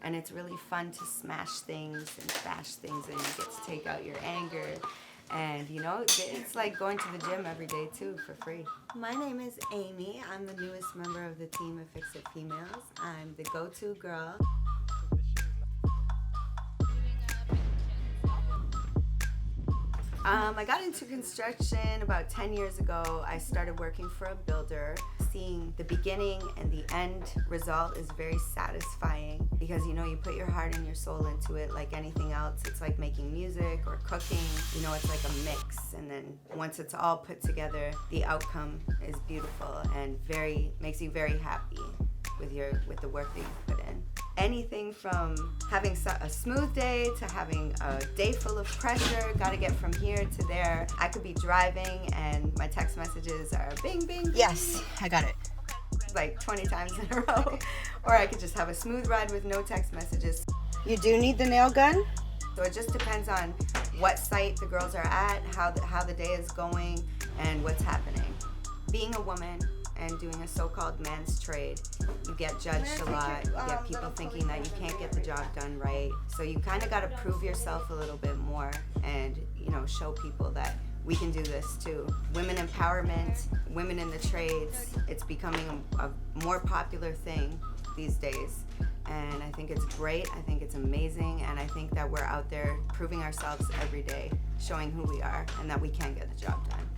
and it's really fun to smash things and bash things, and you get to take out your anger. And you know, it's like going to the gym every day too for free. My name is Amy. I'm the newest member of the team of Fix It Females. I'm the go-to girl. I got into construction about 10 years ago. I started working for a builder. Seeing the beginning and the end result is very satisfying because, you know, you put your heart and your soul into it like anything else. It's like making music or cooking. You know, it's like a mix, and then once it's all put together, the outcome is beautiful and makes you very happy with the work that you put in. Anything from having a smooth day to having a day full of pressure, gotta get from here to there. I could be driving and my text messages are bing, bing. Yes, I got it. Like 20 times in a row. Or I could just have a smooth ride with no text messages. You do need the nail gun? So it just depends on what site the girls are at, how the day is going, and what's happening. Being a woman and doing a so-called man's trade, you get judged a lot. You get people thinking that you can't get the job done right. So you kind of got to prove yourself a little bit more and, you know, show people that we can do this too. Women empowerment, women in the trades, it's becoming a more popular thing these days. And I think it's great, I think it's amazing, and I think that we're out there proving ourselves every day, showing who we are and that we can get the job done.